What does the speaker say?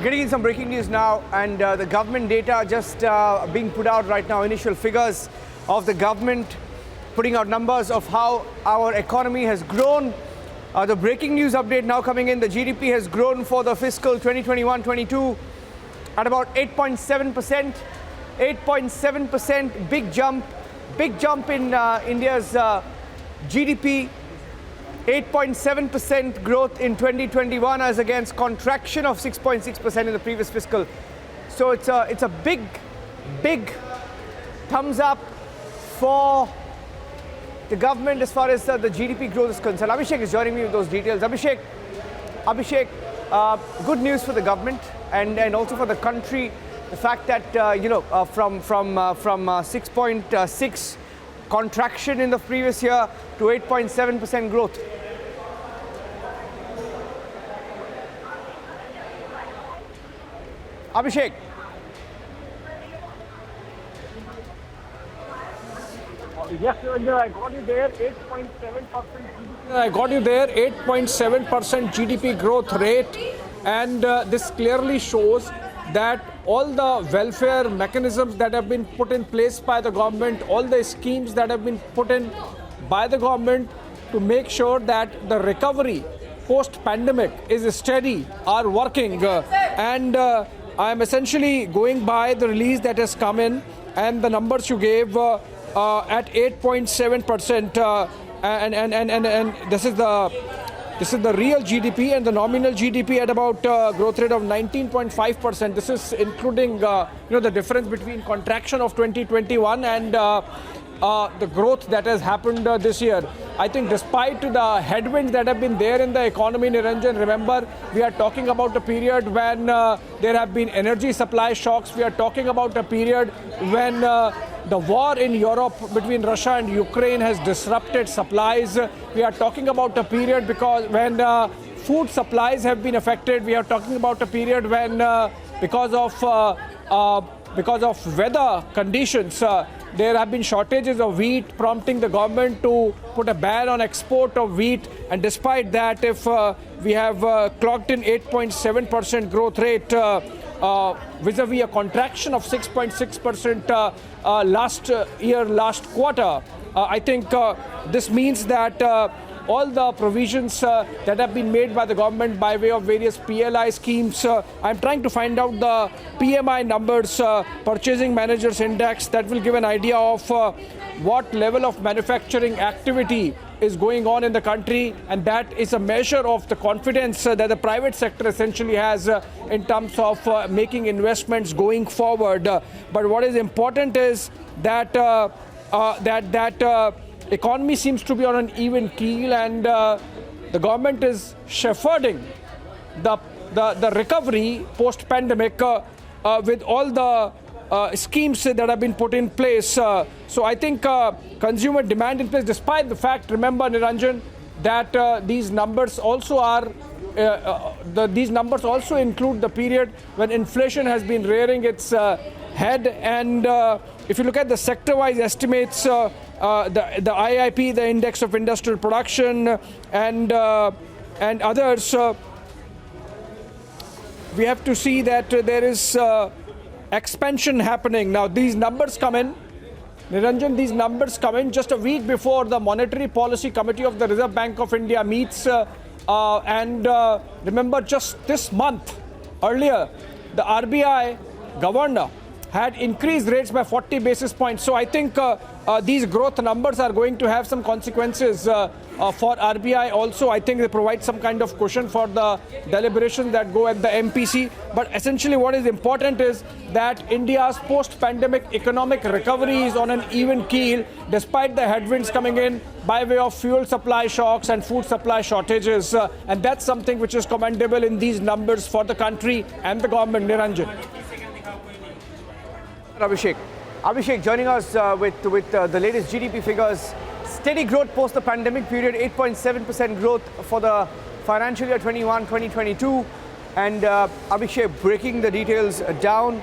Getting in some breaking news now, and the government data just being put out right now. Initial figures of the government putting out numbers of how our economy has grown. The breaking news update now coming in. The GDP has grown for the fiscal 2021-22 at about 8.7%. 8.7%, big jump in India's GDP. 8.7% growth in 2021 as against contraction of 6.6% in the previous fiscal. So it's a big thumbs up for the government as far as the GDP growth is concerned. Abhishek is joining me with those details. Abhishek, good news for the government and also for the country. The fact that from 6.6 contraction in the previous year to 8.7% growth. Abhishek. Yes, I got you there. 8.7% GDP. I got you there. 8.7% GDP growth rate, and this clearly shows that all the welfare mechanisms that have been put in place by the government, all the schemes that have been put in by the government to make sure that the recovery post-pandemic is steady are working. And I'm essentially going by the release that has come in and the numbers you gave at 8.7%, and this is the real GDP, and the nominal GDP at about growth rate of 19.5%. This is including the difference between contraction of 2021 and the growth that has happened this year. I think despite the headwinds that have been there in the economy, Niranjan, remember, we are talking about a period when there have been energy supply shocks. We are talking about a period when the war in Europe between Russia and Ukraine has disrupted supplies. We are talking about a period when food supplies have been affected. We are talking about a period when because of weather conditions, there have been shortages of wheat, prompting the government to put a ban on export of wheat. And despite that, if we have clocked in 8.7% growth rate vis-a-vis a contraction of 6.6% last quarter, I think this means that all the provisions that have been made by the government by way of various PLI schemes. I'm trying to find out the PMI numbers, Purchasing Managers Index, that will give an idea of what level of manufacturing activity is going on in the country, and that is a measure of the confidence that the private sector essentially has in terms of making investments going forward. But what is important is that economy seems to be on an even keel, and the government is shepherding the recovery post-pandemic with all the schemes that have been put in place. So I think consumer demand in place, despite the fact, remember, Niranjan, that these numbers also are these numbers also include the period when inflation has been rearing its head. And if you look at the sector-wise estimates, the IIP, the Index of Industrial Production, and others, we have to see that there is expansion happening. Now, these numbers come in, Niranjan, these numbers come in just a week before the Monetary Policy Committee of the Reserve Bank of India meets. And remember, just this month, earlier, the RBI governor had increased rates by 40 basis points. So I think these growth numbers are going to have some consequences for RBI also. I think they provide some kind of cushion for the deliberations that go at the MPC. But essentially what is important is that India's post-pandemic economic recovery is on an even keel, despite the headwinds coming in by way of fuel supply shocks and food supply shortages. And that's something which is commendable in these numbers for the country and the government, Niranjan. Abhishek joining us with the latest GDP figures. Steady growth post the pandemic period, 8.7% growth for the financial year 21-2022. And Abhishek breaking the details down.